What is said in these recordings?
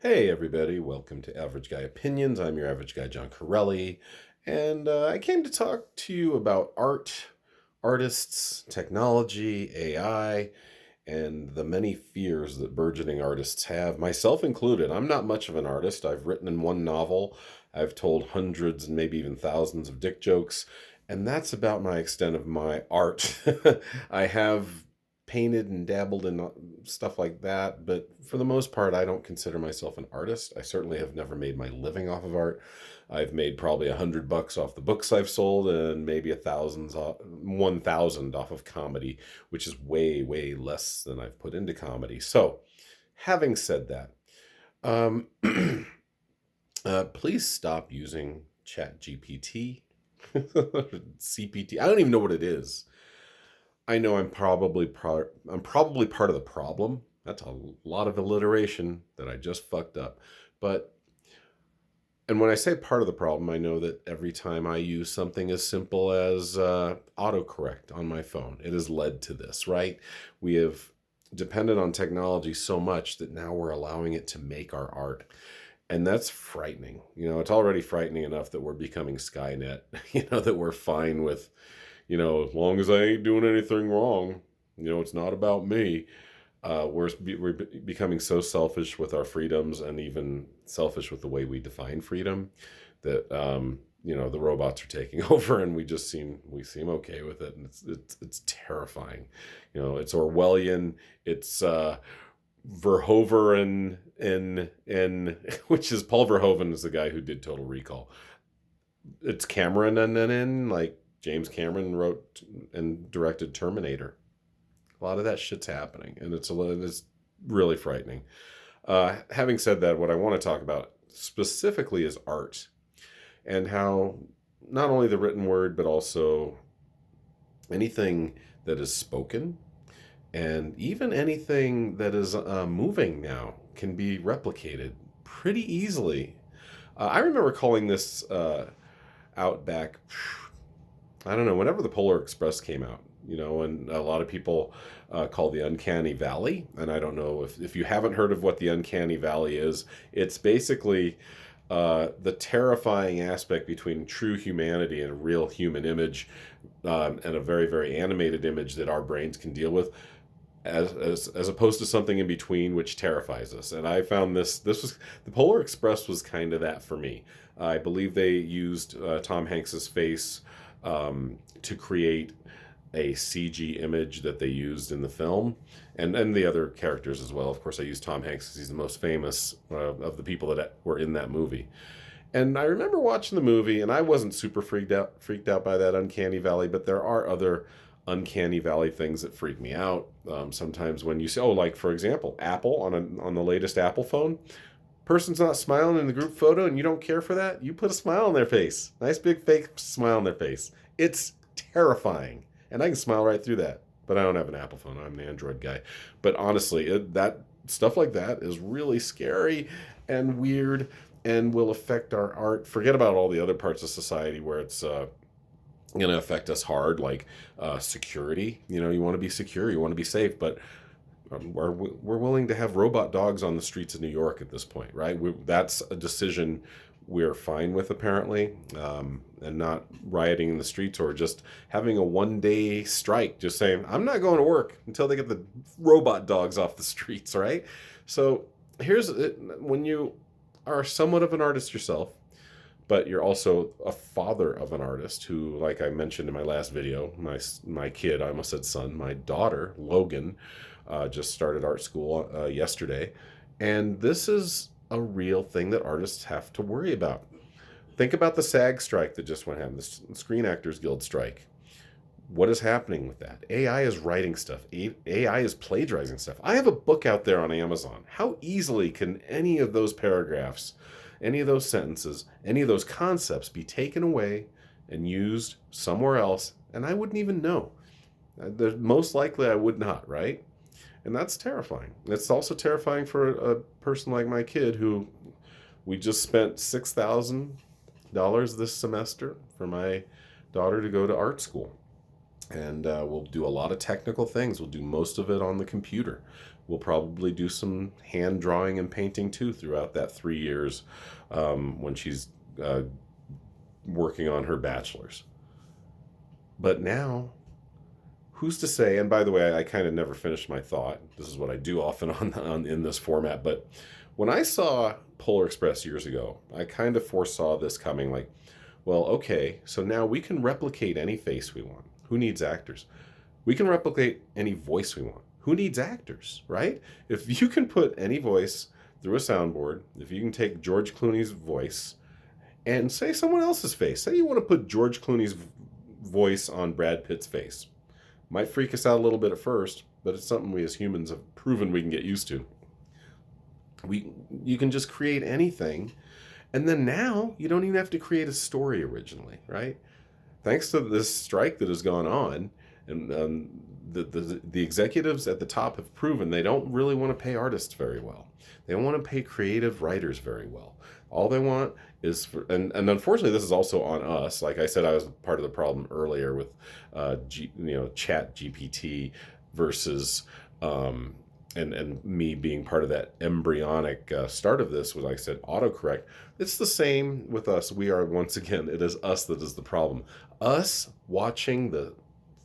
Hey everybody, welcome to Average Guy Opinions. I'm your average guy, John Corelli, and I came to talk to you about art, artists, technology, AI, and the many fears that burgeoning artists have, myself included. I'm not much of an artist. I've written in one novel, I've told hundreds and maybe even thousands of dick jokes, and that's about my extent of my art. I have painted and dabbled in stuff like that, but for the most part, I don't consider myself an artist. I certainly have never made my living off of art. I've made probably $100 off the books I've sold, and maybe 1,000 off of comedy, which is way, way less than I've put into comedy. So, having said that, um, please stop using Chat GPT, CPT. I don't even know what it is. I know I'm probably part of the problem. That's a lot of alliteration that I just fucked up. But and when I say part of the problem, I know that every time I use something as simple as autocorrect on my phone, it has led to this, right? We have depended on technology so much that now we're allowing it to make our art. And that's frightening. It's already frightening enough that we're becoming Skynet, that we're fine with, as long as I ain't doing anything wrong, it's not about me. We're becoming so selfish with our freedoms and even selfish with the way we define freedom that the robots are taking over, and we seem okay with it, and it's terrifying. It's Orwellian. It's Verhoeven in which is Paul Verhoeven is the guy who did Total Recall. It's Cameron and like James Cameron wrote and directed Terminator. A lot of that shit's happening, and it's really frightening. Having said that, what I want to talk about specifically is art and how not only the written word, but also anything that is spoken and even anything that is moving now can be replicated pretty easily. I remember calling this out back, I don't know, whenever the Polar Express came out, and a lot of people call the Uncanny Valley. And I don't know if you haven't heard of what the Uncanny Valley is. It's basically the terrifying aspect between true humanity and a real human image, and a very, very animated image that our brains can deal with. As opposed to something in between, which terrifies us. And I found this was the Polar Express was kind of that for me. I believe they used Tom Hanks's face to create a CG image that they used in the film, and the other characters as well. Of course, I used Tom Hanks because he's the most famous of the people that were in that movie. And I remember watching the movie, and I wasn't super freaked out by that Uncanny Valley, but there are other Uncanny Valley things that freak me out. Sometimes when you say, oh, like for example, Apple on the latest Apple phone, person's not smiling in the group photo, and you don't care for that. You put a smile on their face, nice big fake smile on their face. It's terrifying, and I can smile right through that. But I don't have an Apple phone. I'm an Android guy. But honestly, that stuff like that is really scary and weird, and will affect our art. Forget about all the other parts of society where it's going to affect us hard, like security. You want to be secure, you want to be safe, but we're willing to have robot dogs on the streets of New York at this point, right? That's a decision we're fine with, apparently, and not rioting in the streets or just having a one-day strike, just saying, I'm not going to work until they get the robot dogs off the streets, right? So here's it. When you are somewhat of an artist yourself, but you're also a father of an artist who, like I mentioned in my last video, my kid, I almost said son, my daughter, Logan, just started art school yesterday. And this is a real thing that artists have to worry about. Think about the SAG strike that just went on, the Screen Actors Guild strike. What is happening with that? AI is writing stuff. AI is plagiarizing stuff. I have a book out there on Amazon. How easily can any of those paragraphs, any of those sentences, any of those concepts be taken away and used somewhere else, and I wouldn't even know? Most likely I would not, right? And that's terrifying. It's also terrifying for a person like my kid, who we just spent $6,000 this semester for my daughter to go to art school. And we'll do a lot of technical things. We'll do most of it on the computer. we'll probably do some hand drawing and painting too throughout that 3 years when she's working on her bachelor's. But now, who's to say? And by the way, I kind of never finished my thought. This is what I do often in this format. But when I saw Polar Express years ago, I kind of foresaw this coming. Like, well, okay, so now we can replicate any face we want. Who needs actors? We can replicate any voice we want. Who needs actors, right? If you can put any voice through a soundboard, if you can take George Clooney's voice and say someone else's face, say you want to put George Clooney's voice on Brad Pitt's face. Might freak us out a little bit at first, but it's something we as humans have proven we can get used to. You can just create anything, and then now you don't even have to create a story originally, right? Thanks to this strike that has gone on, and the executives at the top have proven they don't really want to pay artists very well. They don't want to pay creative writers very well. All they want is and unfortunately this is also on us. Like I said, I was part of the problem earlier with Chat GPT versus and me being part of that embryonic start of this was, like I said, autocorrect. It's the same with us. We are, once again, it is us that is the problem. Us watching the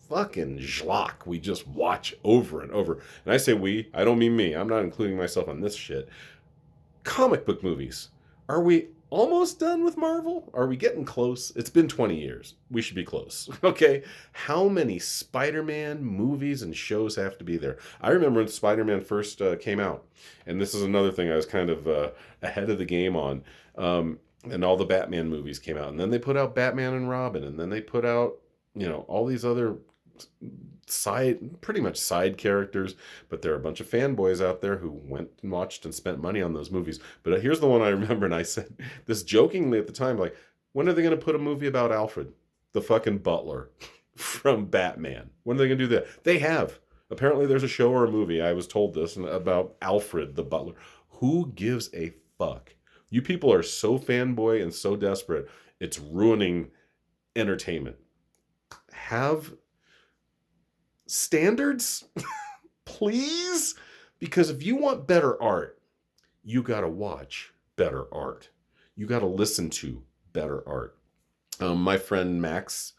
fucking schlock we just watch over and over. And I say we, I don't mean me. I'm not including myself on this shit. Comic book movies. Are we almost done with Marvel? Are we getting close? It's been 20 years. We should be close. Okay? How many Spider-Man movies and shows have to be there? I remember when Spider-Man first came out, and this is another thing I was kind of ahead of the game on, and all the Batman movies came out, and then they put out Batman and Robin, and then they put out, all these other pretty much side characters, but there are a bunch of fanboys out there who went and watched and spent money on those movies. But here's the one I remember, and I said this jokingly at the time, like, when are they going to put a movie about Alfred, the fucking butler from Batman? When are they going to do that? They have. Apparently there's a show or a movie, I was told this, about Alfred the butler. Who gives a fuck? You people are so fanboy and so desperate, it's ruining entertainment. Have standards, please? Because if you want better art, you got to watch better art. You got to listen to better art. My friend Max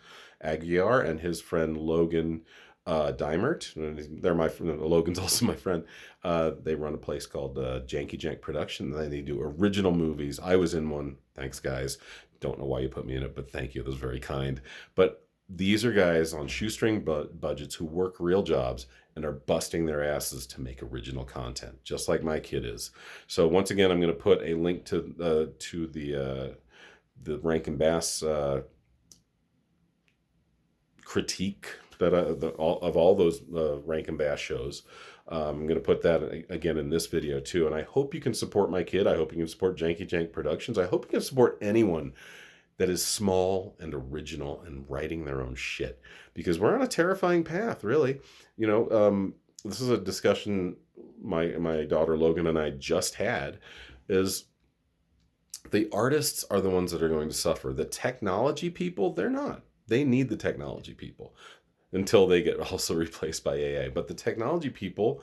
Aguiar and his friend Logan Dimert, they're my friend. Logan's also my friend. They run a place called Janky Jank Production. They do original movies. I was in one. Thanks, guys. Don't know why you put me in it, but thank you. That was very kind. But these are guys on shoestring budgets who work real jobs and are busting their asses to make original content, just like my kid is. So once again, I'm going to put a link to the Rankin Bass critique of all those Rankin Bass shows. I'm going to put that again in this video too. And I hope you can support my kid. I hope you can support Janky Jank Productions. I hope you can support anyone that is small and original and writing their own shit, because we're on a terrifying path, really. This is a discussion my daughter Logan and I just had, is the artists are the ones that are going to suffer. The technology people, they're not. They need the technology people until they get also replaced by AI. But the technology people,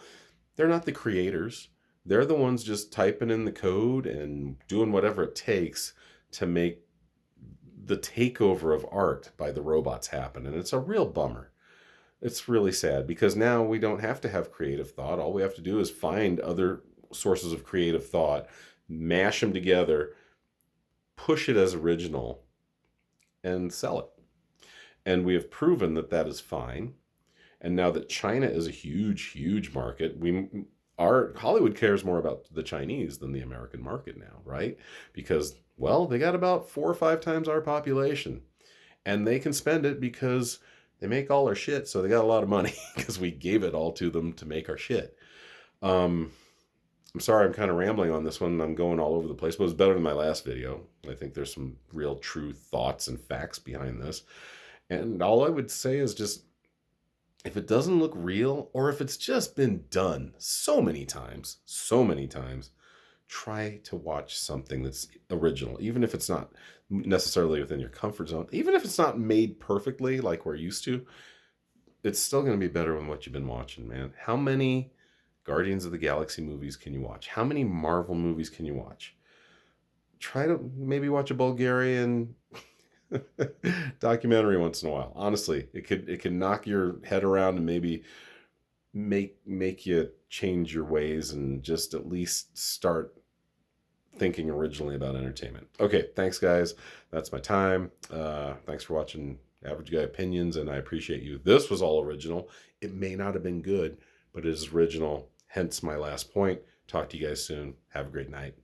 they're not the creators. They're the ones just typing in the code and doing whatever it takes to make the takeover of art by the robots happen. And it's a real bummer. It's really sad, because now we don't have to have creative thought. All we have to do is find other sources of creative thought, mash them together, push it as original, and sell it. And we have proven that that is fine. And now that China is a huge, huge market, Hollywood cares more about the Chinese than the American market now, right? Because, well, they got about 4 or 5 times our population, and they can spend it because they make all our shit. So they got a lot of money because we gave it all to them to make our shit. I'm sorry, I'm kind of rambling on this one. I'm going all over the place, but it was better than my last video. I think there's some real true thoughts and facts behind this. And all I would say is just, if it doesn't look real, or if it's just been done so many times, try to watch something that's original, even if it's not necessarily within your comfort zone, even if it's not made perfectly like we're used to. It's still going to be better than what you've been watching, man. How many Guardians of the Galaxy movies can you watch? How many Marvel movies can you watch? Try to maybe watch a Bulgarian documentary once in a while. Honestly, it can knock your head around and maybe make you change your ways and just at least start thinking originally about entertainment. Okay, thanks guys. That's my time. Thanks for watching Average Guy Opinions, and I appreciate you. This was all original. It may not have been good, but it is original, hence my last point. Talk to you guys soon. Have a great night.